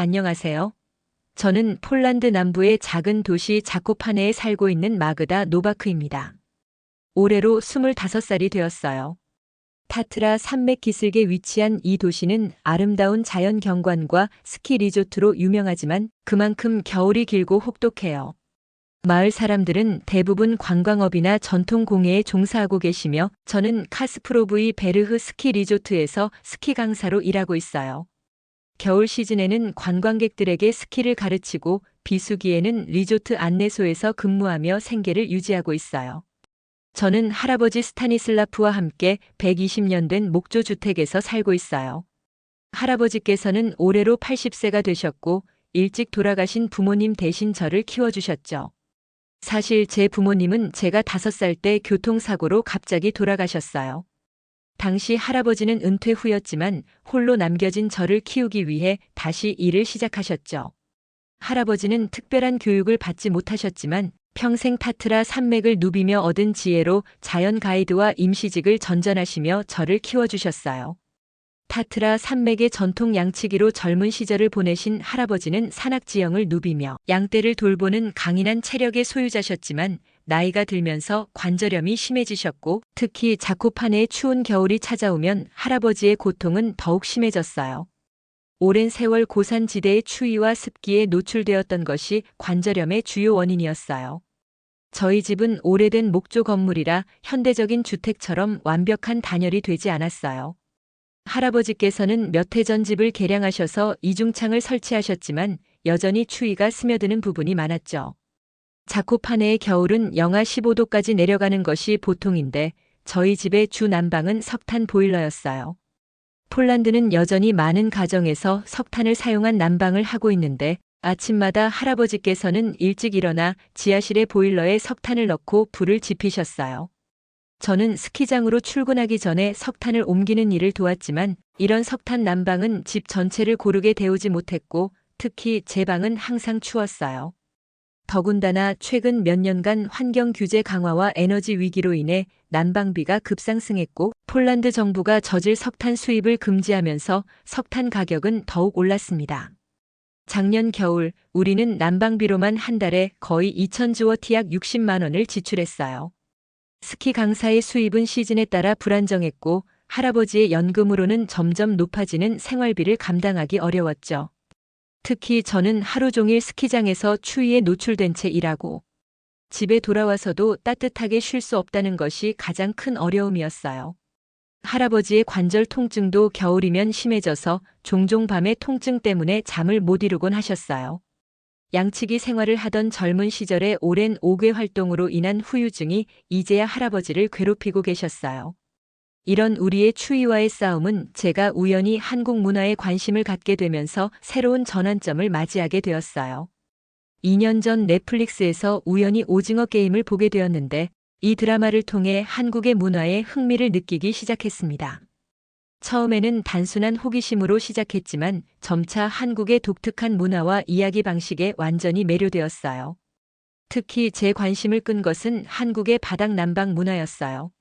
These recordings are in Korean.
안녕하세요. 저는 폴란드 남부의 작은 도시 자코파네에 살고 있는 마그다 노바크입니다. 올해로 25살이 되었어요. 타트라 산맥 기슭에 위치한 이 도시는 아름다운 자연 경관과 스키 리조트로 유명하지만 그만큼 겨울이 길고 혹독해요. 마을 사람들은 대부분 관광업이나 전통 공예에 종사하고 계시며 저는 카스프로브이 베르흐 스키 리조트에서 스키 강사로 일하고 있어요. 겨울 시즌에는 관광객들에게 스키를 가르치고 비수기에는 리조트 안내소에서 근무하며 생계를 유지하고 있어요. 저는 할아버지 스타니슬라프와 함께 120년 된 목조 주택에서 살고 있어요. 할아버지께서는 올해로 80세가 되셨고 일찍 돌아가신 부모님 대신 저를 키워주셨죠. 사실 제 부모님은 제가 5살 때 교통사고로 갑자기 돌아가셨어요. 당시 할아버지는 은퇴 후였지만 홀로 남겨진 저를 키우기 위해 다시 일을 시작하셨죠. 할아버지는 특별한 교육을 받지 못하셨지만 평생 타트라 산맥을 누비며 얻은 지혜로 자연 가이드와 임시직을 전전하시며 저를 키워주셨어요. 타트라 산맥의 전통 양치기로 젊은 시절을 보내신 할아버지는 산악지형을 누비며 양떼를 돌보는 강인한 체력의 소유자셨지만 나이가 들면서 관절염이 심해지셨고 특히 자코파네의 추운 겨울이 찾아오면 할아버지의 고통은 더욱 심해졌어요. 오랜 세월 고산지대의 추위와 습기에 노출되었던 것이 관절염의 주요 원인이었어요. 저희 집은 오래된 목조 건물이라 현대적인 주택처럼 완벽한 단열이 되지 않았어요. 할아버지께서는 몇 해 전 집을 개량하셔서 이중창을 설치하셨지만 여전히 추위가 스며드는 부분이 많았죠. 자코파네의 겨울은 영하 15도까지 내려가는 것이 보통인데 저희 집의 주 난방은 석탄 보일러였어요. 폴란드는 여전히 많은 가정에서 석탄을 사용한 난방을 하고 있는데 아침마다 할아버지께서는 일찍 일어나 지하실의 보일러에 석탄을 넣고 불을 지피셨어요. 저는 스키장으로 출근하기 전에 석탄을 옮기는 일을 도왔지만 이런 석탄 난방은 집 전체를 고르게 데우지 못했고 특히 제 방은 항상 추웠어요. 더군다나 최근 몇 년간 환경 규제 강화와 에너지 위기로 인해 난방비가 급상승했고 폴란드 정부가 저질 석탄 수입을 금지하면서 석탄 가격은 더욱 올랐습니다. 작년 겨울 우리는 난방비로만 한 달에 거의 2,000주워티 약 60만 원을 지출했어요. 스키 강사의 수입은 시즌에 따라 불안정했고 할아버지의 연금으로는 점점 높아지는 생활비를 감당하기 어려웠죠. 특히 저는 하루 종일 스키장에서 추위에 노출된 채 일하고 집에 돌아와서도 따뜻하게 쉴 수 없다는 것이 가장 큰 어려움이었어요. 할아버지의 관절 통증도 겨울이면 심해져서 종종 밤에 통증 때문에 잠을 못 이루곤 하셨어요. 양치기 생활을 하던 젊은 시절의 오랜 옥외 활동으로 인한 후유증이 이제야 할아버지를 괴롭히고 계셨어요. 이런 우리의 추위와의 싸움은 제가 우연히 한국 문화에 관심을 갖게 되면서 새로운 전환점을 맞이하게 되었어요. 2년 전 넷플릭스에서 우연히 오징어 게임을 보게 되었는데 이 드라마를 통해 한국의 문화에 흥미를 느끼기 시작했습니다. 처음에는 단순한 호기심으로 시작했지만 점차 한국의 독특한 문화와 이야기 방식에 완전히 매료되었어요. 특히 제 관심을 끈 것은 한국의 바닥 난방 문화였어요.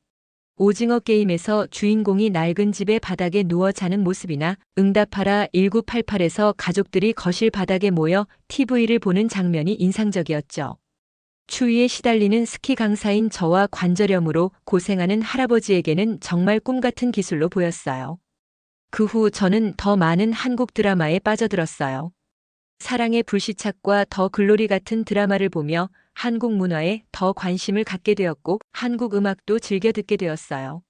오징어 게임에서 주인공이 낡은 집의 바닥에 누워 자는 모습이나 응답하라 1988에서 가족들이 거실 바닥에 모여 TV를 보는 장면이 인상적이었죠. 추위에 시달리는 스키 강사인 저와 관절염으로 고생하는 할아버지에게는 정말 꿈 같은 기술로 보였어요. 그 후 저는 더 많은 한국 드라마에 빠져들었어요. 사랑의 불시착과 더 글로리 같은 드라마를 보며 한국 문화에 더 관심을 갖게 되었고 한국 음악도 즐겨 듣게 되었어요.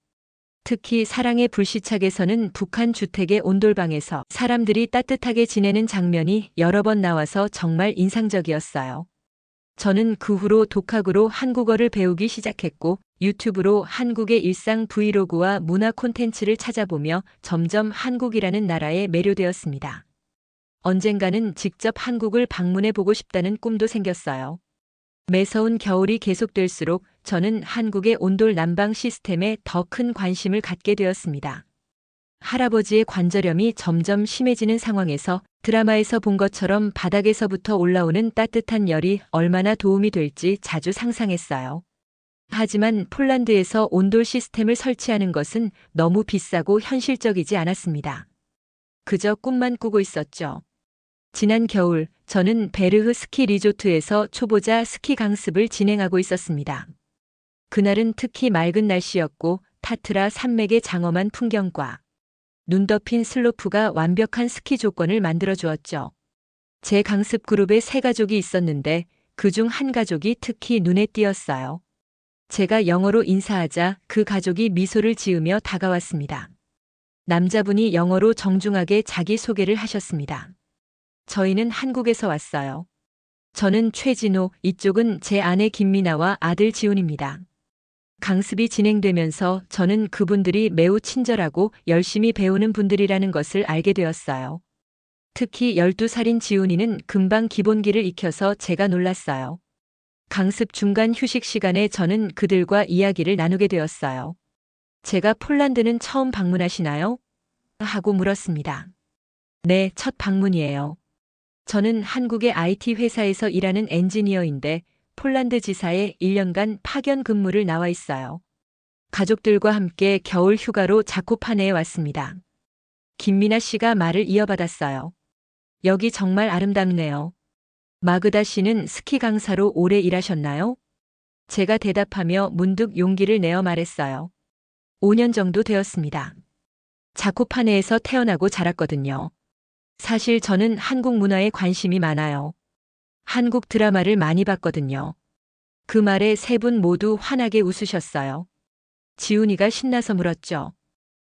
특히 사랑의 불시착에서는 북한 주택의 온돌방에서 사람들이 따뜻하게 지내는 장면이 여러 번 나와서 정말 인상적이었어요. 저는 그 후로 독학으로 한국어를 배우기 시작했고 유튜브로 한국의 일상 브이로그와 문화 콘텐츠를 찾아보며 점점 한국이라는 나라에 매료되었습니다. 언젠가는 직접 한국을 방문해 보고 싶다는 꿈도 생겼어요. 매서운 겨울이 계속될수록 저는 한국의 온돌 난방 시스템에 더 큰 관심을 갖게 되었습니다. 할아버지의 관절염이 점점 심해지는 상황에서 드라마에서 본 것처럼 바닥에서부터 올라오는 따뜻한 열이 얼마나 도움이 될지 자주 상상했어요. 하지만 폴란드에서 온돌 시스템을 설치하는 것은 너무 비싸고 현실적이지 않았습니다. 그저 꿈만 꾸고 있었죠. 지난 겨울 저는 베르흐 스키 리조트에서 초보자 스키 강습을 진행하고 있었습니다. 그날은 특히 맑은 날씨였고 타트라 산맥의 장엄한 풍경과 눈 덮인 슬로프가 완벽한 스키 조건을 만들어 주었죠. 제 강습 그룹에 3가족이 있었는데 그중 한 가족이 특히 눈에 띄었어요. 제가 영어로 인사하자 그 가족이 미소를 지으며 다가왔습니다. 남자분이 영어로 정중하게 자기소개를 하셨습니다. 저희는 한국에서 왔어요. 저는 최진호, 이쪽은 제 아내 김미나와 아들 지훈입니다. 강습이 진행되면서 저는 그분들이 매우 친절하고 열심히 배우는 분들이라는 것을 알게 되었어요. 특히 12살인 지훈이는 금방 기본기를 익혀서 제가 놀랐어요. 강습 중간 휴식 시간에 저는 그들과 이야기를 나누게 되었어요. 제가 폴란드는 처음 방문하시나요? 하고 물었습니다. 네, 첫 방문이에요. 저는 한국의 IT 회사에서 일하는 엔지니어인데 폴란드 지사에 1년간 파견 근무를 나와 있어요. 가족들과 함께 겨울 휴가로 자코파네에 왔습니다. 김미나 씨가 말을 이어받았어요. 여기 정말 아름답네요. 마그다 씨는 스키 강사로 오래 일하셨나요? 제가 대답하며 문득 용기를 내어 말했어요. 5년 정도 되었습니다. 자코파네에서 태어나고 자랐거든요. 사실 저는 한국 문화에 관심이 많아요. 한국 드라마를 많이 봤거든요. 그 말에 3분 모두 환하게 웃으셨어요. 지훈이가 신나서 물었죠.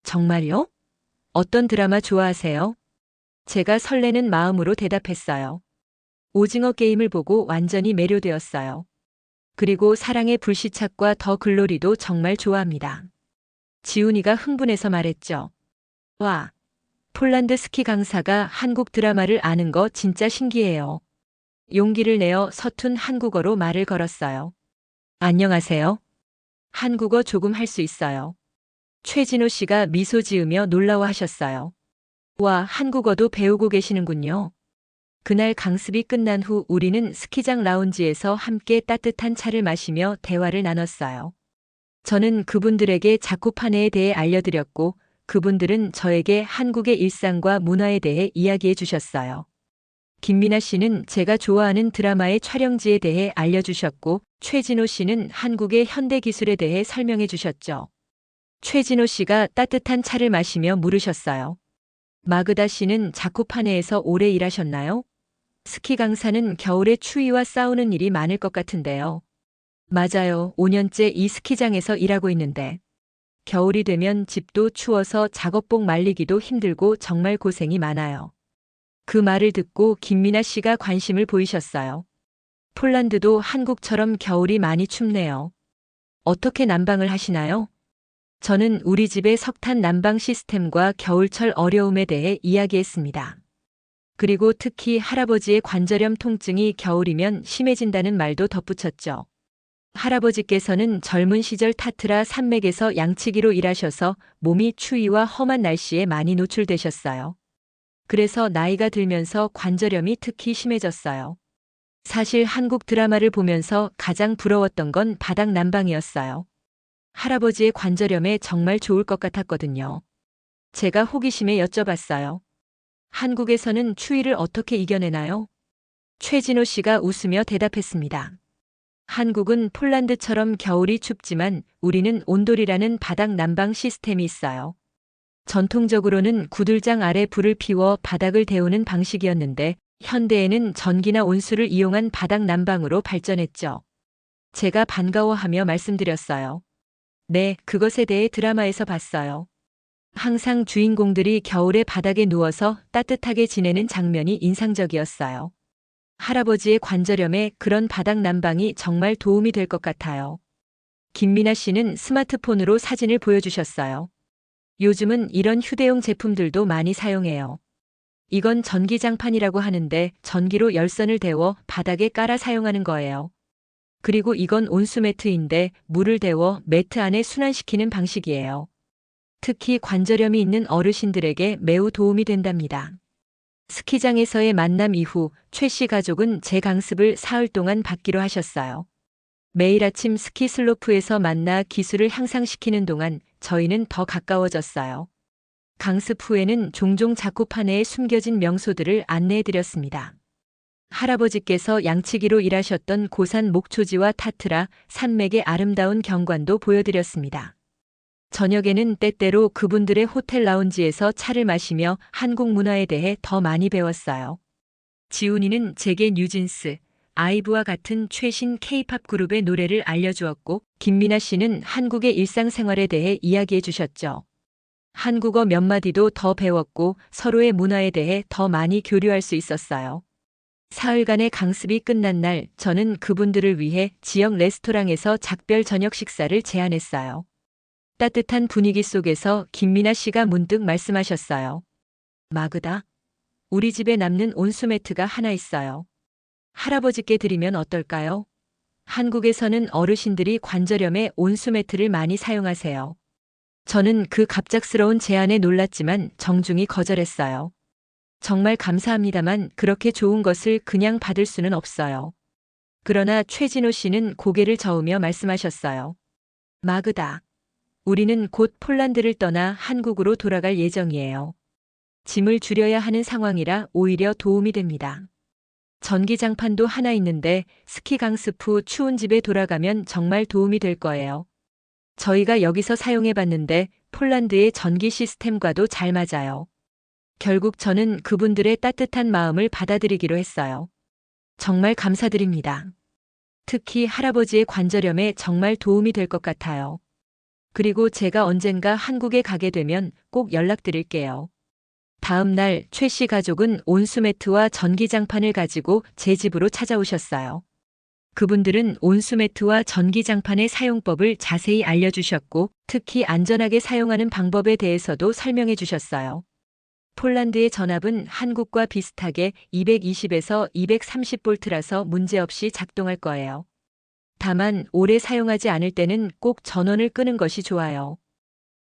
정말요? 어떤 드라마 좋아하세요? 제가 설레는 마음으로 대답했어요. 오징어 게임을 보고 완전히 매료되었어요. 그리고 사랑의 불시착과 더 글로리도 정말 좋아합니다. 지훈이가 흥분해서 말했죠. 와, 폴란드 스키 강사가 한국 드라마를 아는 거 진짜 신기해요. 용기를 내어 서툰 한국어로 말을 걸었어요. 안녕하세요. 한국어 조금 할 수 있어요. 최진호 씨가 미소 지으며 놀라워하셨어요. 와, 한국어도 배우고 계시는군요. 그날 강습이 끝난 후 우리는 스키장 라운지에서 함께 따뜻한 차를 마시며 대화를 나눴어요. 저는 그분들에게 자코파네에 대해 알려드렸고 그분들은 저에게 한국의 일상과 문화에 대해 이야기해 주셨어요. 김미나 씨는 제가 좋아하는 드라마의 촬영지에 대해 알려주셨고 최진호 씨는 한국의 현대 기술에 대해 설명해 주셨죠. 최진호 씨가 따뜻한 차를 마시며 물으셨어요. 마그다 씨는 자코파네에서 오래 일하셨나요? 스키 강사는 겨울에 추위와 싸우는 일이 많을 것 같은데요. 맞아요. 5년째 이 스키장에서 일하고 있는데. 겨울이 되면 집도 추워서 작업복 말리기도 힘들고 정말 고생이 많아요. 그 말을 듣고 김미나 씨가 관심을 보이셨어요. 폴란드도 한국처럼 겨울이 많이 춥네요. 어떻게 난방을 하시나요? 저는 우리 집의 석탄 난방 시스템과 겨울철 어려움에 대해 이야기했습니다. 그리고 특히 할아버지의 관절염 통증이 겨울이면 심해진다는 말도 덧붙였죠. 할아버지께서는 젊은 시절 타트라 산맥에서 양치기로 일하셔서 몸이 추위와 험한 날씨에 많이 노출되셨어요. 그래서 나이가 들면서 관절염이 특히 심해졌어요. 사실 한국 드라마를 보면서 가장 부러웠던 건 바닥 난방이었어요. 할아버지의 관절염에 정말 좋을 것 같았거든요. 제가 호기심에 여쭤봤어요. 한국에서는 추위를 어떻게 이겨내나요? 최진호 씨가 웃으며 대답했습니다. 한국은 폴란드처럼 겨울이 춥지만 우리는 온돌이라는 바닥 난방 시스템이 있어요. 전통적으로는 구들장 아래 불을 피워 바닥을 데우는 방식이었는데 현대에는 전기나 온수를 이용한 바닥 난방으로 발전했죠. 제가 반가워하며 말씀드렸어요. 네, 그것에 대해 드라마에서 봤어요. 항상 주인공들이 겨울에 바닥에 누워서 따뜻하게 지내는 장면이 인상적이었어요. 할아버지의 관절염에 그런 바닥 난방이 정말 도움이 될 것 같아요. 김미나 씨는 스마트폰으로 사진을 보여주셨어요. 요즘은 이런 휴대용 제품들도 많이 사용해요. 이건 전기장판이라고 하는데 전기로 열선을 데워 바닥에 깔아 사용하는 거예요. 그리고 이건 온수매트인데 물을 데워 매트 안에 순환시키는 방식이에요. 특히 관절염이 있는 어르신들에게 매우 도움이 된답니다. 스키장에서의 만남 이후 최 씨 가족은 제 강습을 사흘 동안 받기로 하셨어요. 매일 아침 스키 슬로프에서 만나 기술을 향상시키는 동안 저희는 더 가까워졌어요. 강습 후에는 종종 자코파네에 숨겨진 명소들을 안내해드렸습니다. 할아버지께서 양치기로 일하셨던 고산 목초지와 타트라, 산맥의 아름다운 경관도 보여드렸습니다. 저녁에는 때때로 그분들의 호텔 라운지에서 차를 마시며 한국 문화에 대해 더 많이 배웠어요. 지훈이는 제게 뉴진스, 아이브와 같은 최신 K-팝 그룹의 노래를 알려주었고, 김미나 씨는 한국의 일상생활에 대해 이야기해 주셨죠. 한국어 몇 마디도 더 배웠고 서로의 문화에 대해 더 많이 교류할 수 있었어요. 사흘간의 강습이 끝난 날, 저는 그분들을 위해 지역 레스토랑에서 작별 저녁 식사를 제안했어요. 따뜻한 분위기 속에서 김미나 씨가 문득 말씀하셨어요. 마그다, 우리 집에 남는 온수매트가 하나 있어요. 할아버지께 드리면 어떨까요? 한국에서는 어르신들이 관절염에 온수매트를 많이 사용하세요. 저는 그 갑작스러운 제안에 놀랐지만 정중히 거절했어요. 정말 감사합니다만 그렇게 좋은 것을 그냥 받을 수는 없어요. 그러나 최진호 씨는 고개를 저으며 말씀하셨어요. 마그다, 우리는 곧 폴란드를 떠나 한국으로 돌아갈 예정이에요. 짐을 줄여야 하는 상황이라 오히려 도움이 됩니다. 전기장판도 하나 있는데 스키 강습 후 추운 집에 돌아가면 정말 도움이 될 거예요. 저희가 여기서 사용해 봤는데 폴란드의 전기 시스템과도 잘 맞아요. 결국 저는 그분들의 따뜻한 마음을 받아들이기로 했어요. 정말 감사드립니다. 특히 할아버지의 관절염에 정말 도움이 될 것 같아요. 그리고 제가 언젠가 한국에 가게 되면 꼭 연락드릴게요. 다음 날 최 씨 가족은 온수매트와 전기장판을 가지고 제 집으로 찾아오셨어요. 그분들은 온수매트와 전기장판의 사용법을 자세히 알려주셨고, 특히 안전하게 사용하는 방법에 대해서도 설명해 주셨어요. 폴란드의 전압은 한국과 비슷하게 220에서 230볼트라서 문제없이 작동할 거예요. 다만 오래 사용하지 않을 때는 꼭 전원을 끄는 것이 좋아요.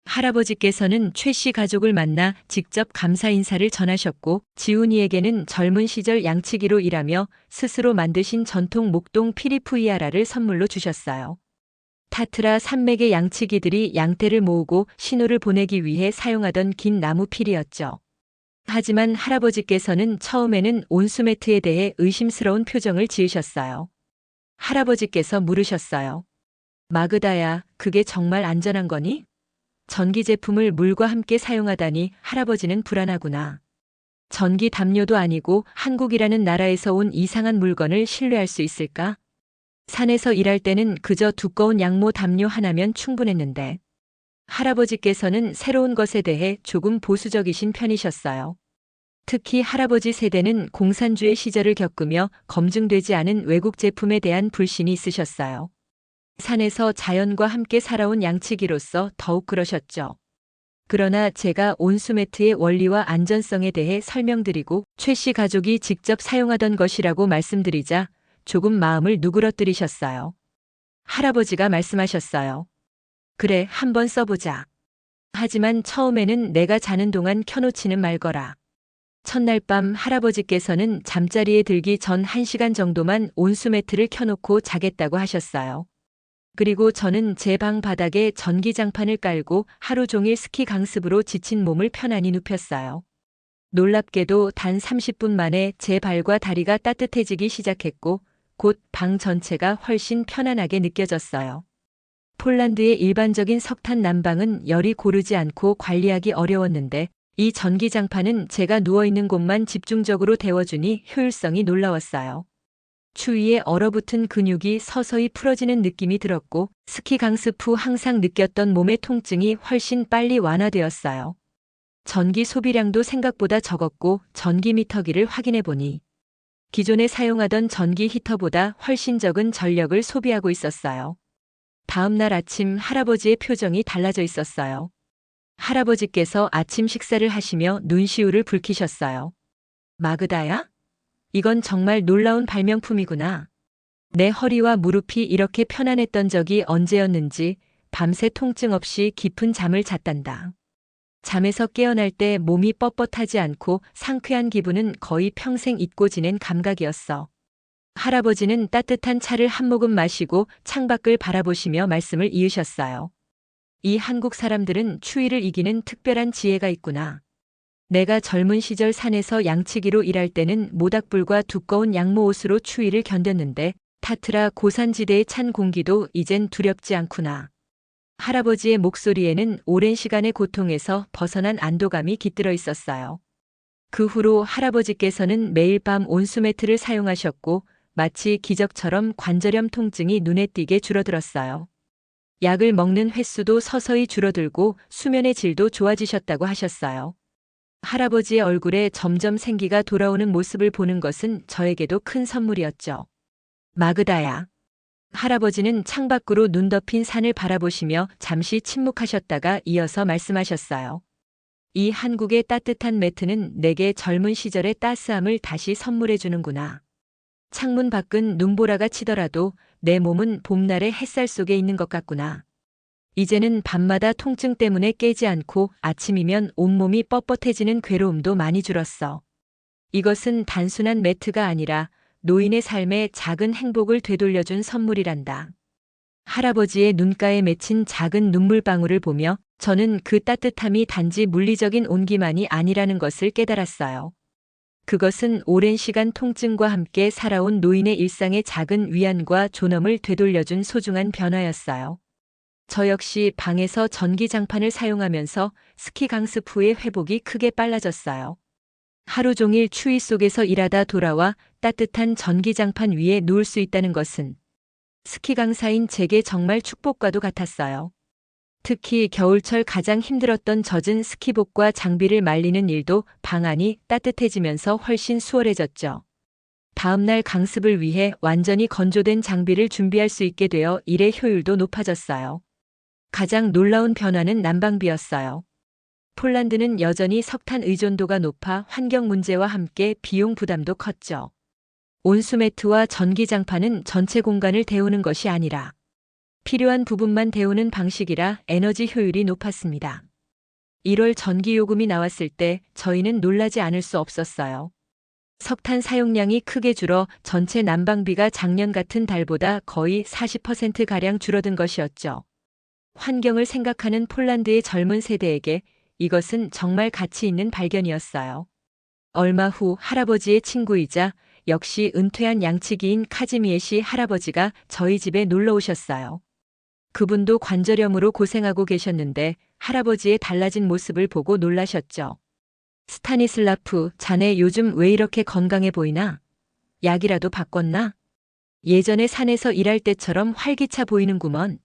할아버지께서는 최 씨 가족을 만나 직접 감사 인사를 전하셨고, 지훈이에게는 젊은 시절 양치기로 일하며 스스로 만드신 전통 목동 피리푸이아라를 선물로 주셨어요. 타트라 산맥의 양치기들이 양떼를 모으고 신호를 보내기 위해 사용하던 긴 나무 필이었죠. 하지만 할아버지께서는 처음에는 온수매트에 대해 의심스러운 표정을 지으셨어요. 할아버지께서 물으셨어요. 마그다야, 그게 정말 안전한 거니? 전기 제품을 물과 함께 사용하다니 할아버지는 불안하구나. 전기 담요도 아니고 한국이라는 나라에서 온 이상한 물건을 신뢰할 수 있을까? 산에서 일할 때는 그저 두꺼운 양모 담요 하나면 충분했는데. 할아버지께서는 새로운 것에 대해 조금 보수적이신 편이셨어요. 특히 할아버지 세대는 공산주의 시절을 겪으며 검증되지 않은 외국 제품에 대한 불신이 있으셨어요. 산에서 자연과 함께 살아온 양치기로서 더욱 그러셨죠. 그러나 제가 온수매트의 원리와 안전성에 대해 설명드리고 최 씨 가족이 직접 사용하던 것이라고 말씀드리자 조금 마음을 누그러뜨리셨어요. 할아버지가 말씀하셨어요. 그래, 한번 써보자. 하지만 처음에는 내가 자는 동안 켜놓지는 말거라. 첫날 밤 할아버지께서는 잠자리에 들기 전 1시간 정도만 온수매트를 켜놓고 자겠다고 하셨어요. 그리고 저는 제 방 바닥에 전기장판을 깔고 하루 종일 스키 강습으로 지친 몸을 편안히 눕혔어요. 놀랍게도 단 30분 만에 제 발과 다리가 따뜻해지기 시작했고 곧 방 전체가 훨씬 편안하게 느껴졌어요. 폴란드의 일반적인 석탄 난방은 열이 고르지 않고 관리하기 어려웠는데 이 전기장판은 제가 누워있는 곳만 집중적으로 데워주니 효율성이 놀라웠어요. 추위에 얼어붙은 근육이 서서히 풀어지는 느낌이 들었고 스키 강습 후 항상 느꼈던 몸의 통증이 훨씬 빨리 완화되었어요. 전기 소비량도 생각보다 적었고 전기 미터기를 확인해 보니 기존에 사용하던 전기 히터보다 훨씬 적은 전력을 소비하고 있었어요. 다음 날 아침 할아버지의 표정이 달라져 있었어요. 할아버지께서 아침 식사를 하시며 눈시울을 붉히셨어요. 마그다야? 이건 정말 놀라운 발명품이구나. 내 허리와 무릎이 이렇게 편안했던 적이 언제였는지 밤새 통증 없이 깊은 잠을 잤단다. 잠에서 깨어날 때 몸이 뻣뻣하지 않고 상쾌한 기분은 거의 평생 잊고 지낸 감각이었어. 할아버지는 따뜻한 차를 한 모금 마시고 창밖을 바라보시며 말씀을 이으셨어요. 이 한국 사람들은 추위를 이기는 특별한 지혜가 있구나. 내가 젊은 시절 산에서 양치기로 일할 때는 모닥불과 두꺼운 양모 옷으로 추위를 견뎠는데 타트라 고산지대의 찬 공기도 이젠 두렵지 않구나. 할아버지의 목소리에는 오랜 시간의 고통에서 벗어난 안도감이 깃들어 있었어요. 그 후로 할아버지께서는 매일 밤 온수매트를 사용하셨고 마치 기적처럼 관절염 통증이 눈에 띄게 줄어들었어요. 약을 먹는 횟수도 서서히 줄어들고 수면의 질도 좋아지셨다고 하셨어요. 할아버지의 얼굴에 점점 생기가 돌아오는 모습을 보는 것은 저에게도 큰 선물이었죠. 마그다야. 할아버지는 창밖으로 눈 덮인 산을 바라보시며 잠시 침묵하셨다가 이어서 말씀하셨어요. 이 한국의 따뜻한 매트는 내게 젊은 시절의 따스함을 다시 선물해 주는구나. 창문 밖은 눈보라가 치더라도 내 몸은 봄날의 햇살 속에 있는 것 같구나. 이제는 밤마다 통증 때문에 깨지 않고 아침이면 온몸이 뻣뻣해지는 괴로움도 많이 줄었어. 이것은 단순한 매트가 아니라 노인의 삶에 작은 행복을 되돌려준 선물이란다. 할아버지의 눈가에 맺힌 작은 눈물방울을 보며 저는 그 따뜻함이 단지 물리적인 온기만이 아니라는 것을 깨달았어요. 그것은 오랜 시간 통증과 함께 살아온 노인의 일상의 작은 위안과 존엄을 되돌려준 소중한 변화였어요. 저 역시 방에서 전기장판을 사용하면서 스키 강습 후의 회복이 크게 빨라졌어요. 하루 종일 추위 속에서 일하다 돌아와 따뜻한 전기장판 위에 누울 수 있다는 것은 스키 강사인 제게 정말 축복과도 같았어요. 특히 겨울철 가장 힘들었던 젖은 스키복과 장비를 말리는 일도 방 안이 따뜻해지면서 훨씬 수월해졌죠. 다음날 강습을 위해 완전히 건조된 장비를 준비할 수 있게 되어 일의 효율도 높아졌어요. 가장 놀라운 변화는 난방비였어요. 폴란드는 여전히 석탄 의존도가 높아 환경 문제와 함께 비용 부담도 컸죠. 온수매트와 전기장판은 전체 공간을 데우는 것이 아니라 필요한 부분만 데우는 방식이라 에너지 효율이 높았습니다. 1월 전기요금이 나왔을 때 저희는 놀라지 않을 수 없었어요. 석탄 사용량이 크게 줄어 전체 난방비가 작년 같은 달보다 거의 40%가량 줄어든 것이었죠. 환경을 생각하는 폴란드의 젊은 세대에게 이것은 정말 가치 있는 발견이었어요. 얼마 후 할아버지의 친구이자 역시 은퇴한 양치기인 카즈미에시 할아버지가 저희 집에 놀러 오셨어요. 그분도 관절염으로 고생하고 계셨는데 할아버지의 달라진 모습을 보고 놀라셨죠. 스타니슬라프, 자네 요즘 왜 이렇게 건강해 보이나? 약이라도 바꿨나? 예전에 산에서 일할 때처럼 활기차 보이는구먼.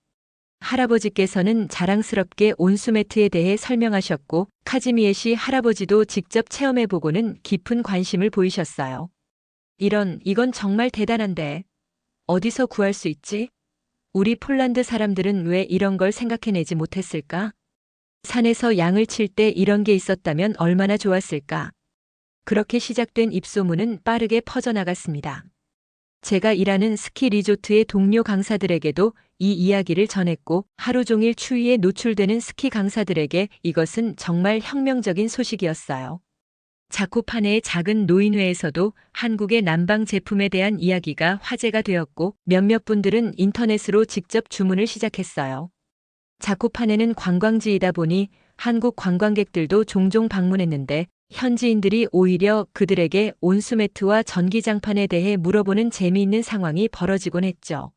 할아버지께서는 자랑스럽게 온수매트에 대해 설명하셨고 카즈미에시 할아버지도 직접 체험해보고는 깊은 관심을 보이셨어요. 이건 정말 대단한데. 어디서 구할 수 있지? 우리 폴란드 사람들은 왜 이런 걸 생각해내지 못했을까? 산에서 양을 칠 때 이런 게 있었다면 얼마나 좋았을까? 그렇게 시작된 입소문은 빠르게 퍼져나갔습니다. 제가 일하는 스키 리조트의 동료 강사들에게도 이 이야기를 전했고 하루 종일 추위에 노출되는 스키 강사들에게 이것은 정말 혁명적인 소식이었어요. 자코파네의 작은 노인회에서도 한국의 난방 제품에 대한 이야기가 화제가 되었고 몇몇 분들은 인터넷으로 직접 주문을 시작했어요. 자코파네는 관광지이다 보니 한국 관광객들도 종종 방문했는데 현지인들이 오히려 그들에게 온수매트와 전기장판에 대해 물어보는 재미있는 상황이 벌어지곤 했죠.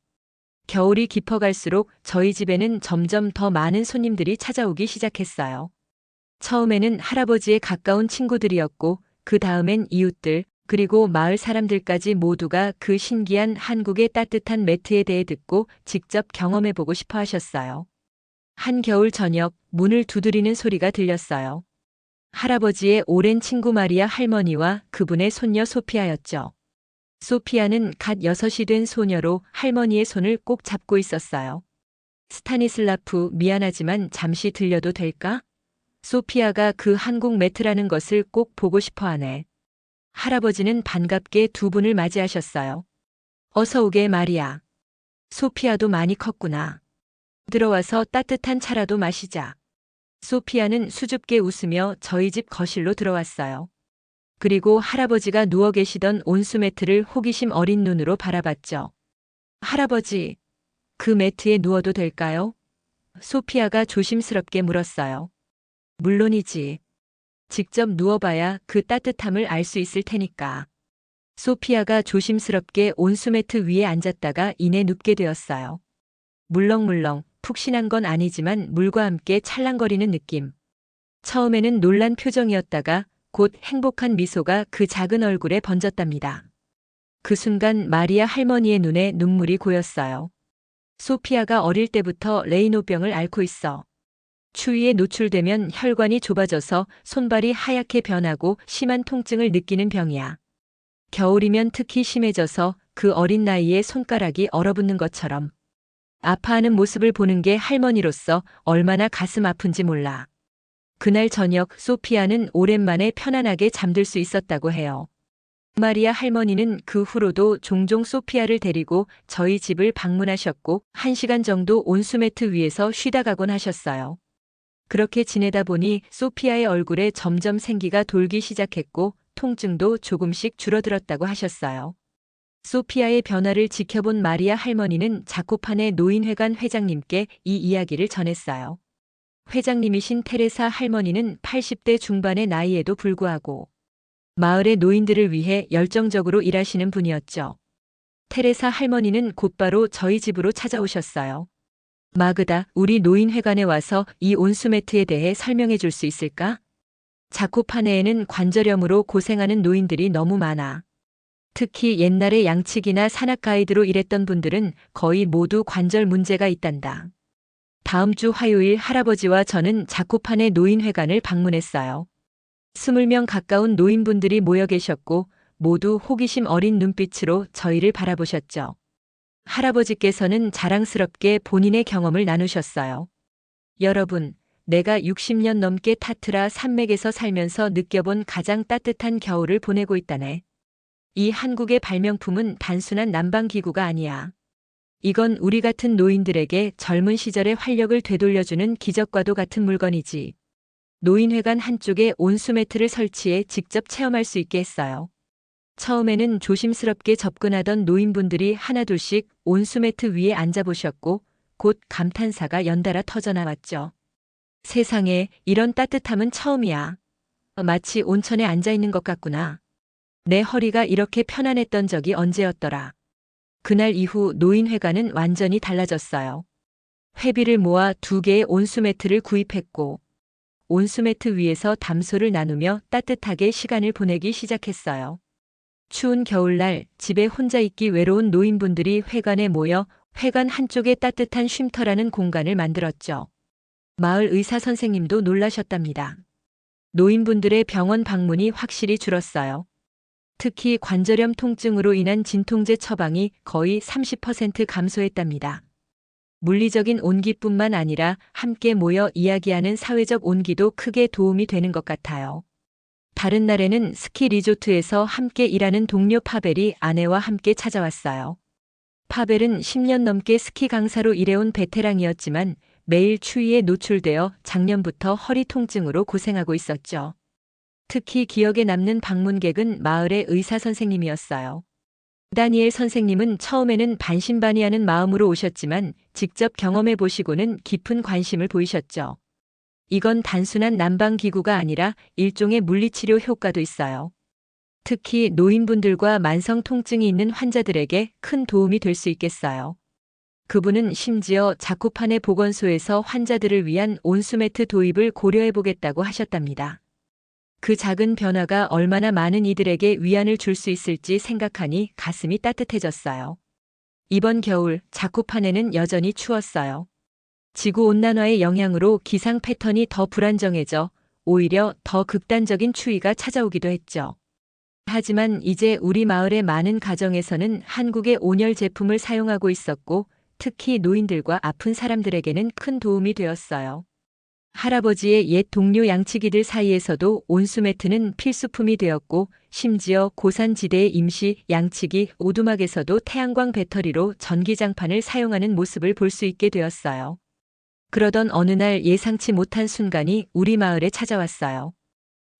겨울이 깊어갈수록 저희 집에는 점점 더 많은 손님들이 찾아오기 시작했어요. 처음에는 할아버지의 가까운 친구들이었고 그 다음엔 이웃들 그리고 마을 사람들까지 모두가 그 신기한 한국의 따뜻한 매트에 대해 듣고 직접 경험해보고 싶어 하셨어요. 한겨울 저녁 문을 두드리는 소리가 들렸어요. 할아버지의 오랜 친구 마리아 할머니와 그분의 손녀 소피아였죠. 소피아는 갓 6이 된 소녀로 할머니의 손을 꼭 잡고 있었어요. 스타니슬라프, 미안하지만 잠시 들려도 될까? 소피아가 그 한국 매트라는 것을 꼭 보고 싶어 하네. 할아버지는 반갑게 두 분을 맞이하셨어요. 어서 오게 마리아. 소피아도 많이 컸구나. 들어와서 따뜻한 차라도 마시자. 소피아는 수줍게 웃으며 저희 집 거실로 들어왔어요. 그리고 할아버지가 누워 계시던 온수매트를 호기심 어린 눈으로 바라봤죠. 할아버지, 그 매트에 누워도 될까요? 소피아가 조심스럽게 물었어요. 물론이지. 직접 누워봐야 그 따뜻함을 알 수 있을 테니까. 소피아가 조심스럽게 온수매트 위에 앉았다가 이내 눕게 되었어요. 물렁물렁, 푹신한 건 아니지만 물과 함께 찰랑거리는 느낌. 처음에는 놀란 표정이었다가 곧 행복한 미소가 그 작은 얼굴에 번졌답니다. 그 순간 마리아 할머니의 눈에 눈물이 고였어요. 소피아가 어릴 때부터 레이노병을 앓고 있어. 추위에 노출되면 혈관이 좁아져서 손발이 하얗게 변하고 심한 통증을 느끼는 병이야. 겨울이면 특히 심해져서 그 어린 나이에 손가락이 얼어붙는 것처럼. 아파하는 모습을 보는 게 할머니로서 얼마나 가슴 아픈지 몰라. 그날 저녁 소피아는 오랜만에 편안하게 잠들 수 있었다고 해요. 마리아 할머니는 그 후로도 종종 소피아를 데리고 저희 집을 방문하셨고 1시간 정도 온수매트 위에서 쉬다 가곤 하셨어요. 그렇게 지내다 보니 소피아의 얼굴에 점점 생기가 돌기 시작했고 통증도 조금씩 줄어들었다고 하셨어요. 소피아의 변화를 지켜본 마리아 할머니는 자코판의 노인회관 회장님께 이 이야기를 전했어요. 회장님이신 테레사 할머니는 80대 중반의 나이에도 불구하고 마을의 노인들을 위해 열정적으로 일하시는 분이었죠. 테레사 할머니는 곧바로 저희 집으로 찾아오셨어요. 마그다, 우리 노인회관에 와서 이 온수매트에 대해 설명해 줄 수 있을까? 자코파네에는 관절염으로 고생하는 노인들이 너무 많아. 특히 옛날에 양치기나 산악 가이드로 일했던 분들은 거의 모두 관절 문제가 있단다. 다음 주 화요일 할아버지와 저는 자코파네 노인회관을 방문했어요. 20명 가까운 노인분들이 모여 계셨고 모두 호기심 어린 눈빛으로 저희를 바라보셨죠. 할아버지께서는 자랑스럽게 본인의 경험을 나누셨어요. 여러분, 내가 60년 넘게 타트라 산맥에서 살면서 느껴본 가장 따뜻한 겨울을 보내고 있다네. 이 한국의 발명품은 단순한 난방기구가 아니야. 이건 우리 같은 노인들에게 젊은 시절의 활력을 되돌려주는 기적과도 같은 물건이지. 노인회관 한쪽에 온수매트를 설치해 직접 체험할 수 있게 했어요. 처음에는 조심스럽게 접근하던 노인분들이 하나둘씩 온수매트 위에 앉아보셨고 곧 감탄사가 연달아 터져나왔죠. 세상에, 이런 따뜻함은 처음이야. 마치 온천에 앉아있는 것 같구나. 내 허리가 이렇게 편안했던 적이 언제였더라. 그날 이후 노인회관은 완전히 달라졌어요. 회비를 모아 2개의 온수매트를 구입했고 온수매트 위에서 담소를 나누며 따뜻하게 시간을 보내기 시작했어요. 추운 겨울날 집에 혼자 있기 외로운 노인분들이 회관에 모여 회관 한쪽에 따뜻한 쉼터라는 공간을 만들었죠. 마을 의사 선생님도 놀라셨답니다. 노인분들의 병원 방문이 확실히 줄었어요. 특히 관절염 통증으로 인한 진통제 처방이 거의 30% 감소했답니다. 물리적인 온기뿐만 아니라 함께 모여 이야기하는 사회적 온기도 크게 도움이 되는 것 같아요. 다른 날에는 스키 리조트에서 함께 일하는 동료 파벨이 아내와 함께 찾아왔어요. 파벨은 10년 넘게 스키 강사로 일해온 베테랑이었지만 매일 추위에 노출되어 작년부터 허리 통증으로 고생하고 있었죠. 특히 기억에 남는 방문객은 마을의 의사 선생님이었어요. 다니엘 선생님은 처음에는 반신반의하는 마음으로 오셨지만 직접 경험해 보시고는 깊은 관심을 보이셨죠. 이건 단순한 난방기구가 아니라 일종의 물리치료 효과도 있어요. 특히 노인분들과 만성 통증이 있는 환자들에게 큰 도움이 될 수 있겠어요. 그분은 심지어 자코파네 보건소에서 환자들을 위한 온수매트 도입을 고려해 보겠다고 하셨답니다. 그 작은 변화가 얼마나 많은 이들에게 위안을 줄 수 있을지 생각하니 가슴이 따뜻해졌어요. 이번 겨울 자코파네는 여전히 추웠어요. 지구온난화의 영향으로 기상 패턴이 더 불안정해져 오히려 더 극단적인 추위가 찾아오기도 했죠. 하지만 이제 우리 마을의 많은 가정에서는 한국의 온열 제품을 사용하고 있었고 특히 노인들과 아픈 사람들에게는 큰 도움이 되었어요. 할아버지의 옛 동료 양치기들 사이에서도 온수매트는 필수품이 되었고 심지어 고산지대의 임시 양치기 오두막에서도 태양광 배터리로 전기장판을 사용하는 모습을 볼 수 있게 되었어요. 그러던 어느 날 예상치 못한 순간이 우리 마을에 찾아왔어요.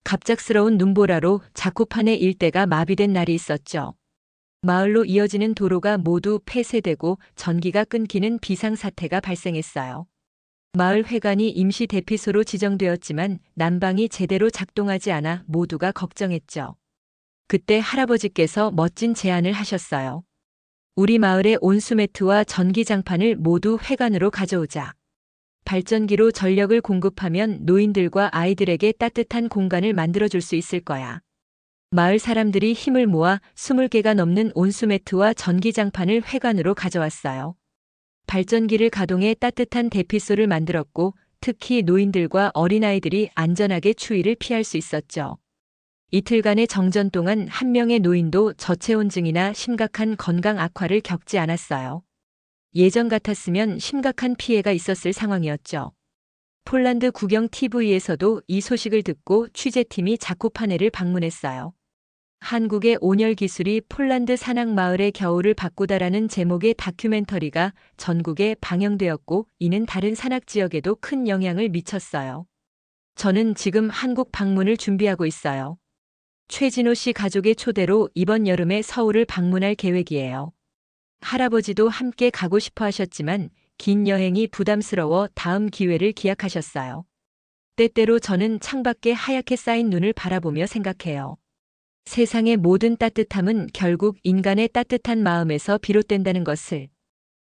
갑작스러운 눈보라로 자코파네 일대가 마비된 날이 있었죠. 마을로 이어지는 도로가 모두 폐쇄되고 전기가 끊기는 비상사태가 발생했어요. 마을 회관이 임시 대피소로 지정되었지만 난방이 제대로 작동하지 않아 모두가 걱정했죠. 그때 할아버지께서 멋진 제안을 하셨어요. 우리 마을의 온수매트와 전기장판을 모두 회관으로 가져오자. 발전기로 전력을 공급하면 노인들과 아이들에게 따뜻한 공간을 만들어줄 수 있을 거야. 마을 사람들이 힘을 모아 20개가 넘는 온수매트와 전기장판을 회관으로 가져왔어요. 발전기를 가동해 따뜻한 대피소를 만들었고 특히 노인들과 어린아이들이 안전하게 추위를 피할 수 있었죠. 이틀간의 정전 동안 한 명의 노인도 저체온증이나 심각한 건강 악화를 겪지 않았어요. 예전 같았으면 심각한 피해가 있었을 상황이었죠. 폴란드 국영 TV에서도 이 소식을 듣고 취재팀이 자코파네를 방문했어요. 한국의 온열 기술이 폴란드 산악마을의 겨울을 바꾸다라는 제목의 다큐멘터리가 전국에 방영되었고 이는 다른 산악 지역에도 큰 영향을 미쳤어요. 저는 지금 한국 방문을 준비하고 있어요. 최진호 씨 가족의 초대로 이번 여름에 서울을 방문할 계획이에요. 할아버지도 함께 가고 싶어 하셨지만 긴 여행이 부담스러워 다음 기회를 기약하셨어요. 때때로 저는 창밖에 하얗게 쌓인 눈을 바라보며 생각해요. 세상의 모든 따뜻함은 결국 인간의 따뜻한 마음에서 비롯된다는 것을.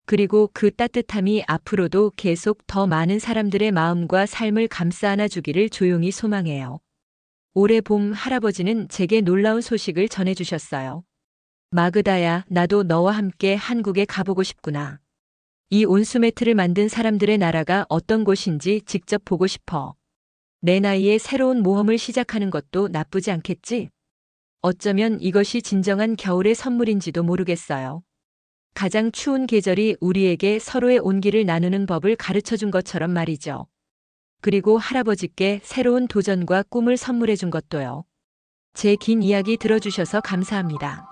그리고 그 따뜻함이 앞으로도 계속 더 많은 사람들의 마음과 삶을 감싸 안아주기를 조용히 소망해요. 올해 봄 할아버지는 제게 놀라운 소식을 전해주셨어요. 마그다야, 나도 너와 함께 한국에 가보고 싶구나. 이 온수매트를 만든 사람들의 나라가 어떤 곳인지 직접 보고 싶어. 내 나이에 새로운 모험을 시작하는 것도 나쁘지 않겠지? 어쩌면 이것이 진정한 겨울의 선물인지도 모르겠어요. 가장 추운 계절이 우리에게 서로의 온기를 나누는 법을 가르쳐 준 것처럼 말이죠. 그리고 할아버지께 새로운 도전과 꿈을 선물해 준 것도요. 제 긴 이야기 들어주셔서 감사합니다.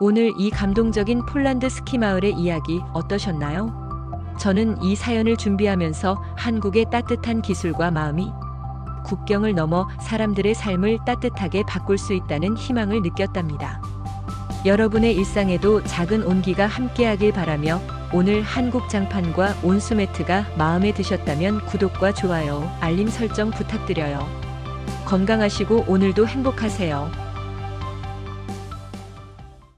오늘 이 감동적인 폴란드 스키 마을의 이야기 어떠셨나요? 저는 이 사연을 준비하면서 한국의 따뜻한 기술과 마음이 국경을 넘어 사람들의 삶을 따뜻하게 바꿀 수 있다는 희망을 느꼈답니다. 여러분의 일상에도 작은 온기가 함께하길 바라며 오늘 한국 장판과 온수매트가 마음에 드셨다면 구독과 좋아요, 알림 설정 부탁드려요. 건강하시고 오늘도 행복하세요.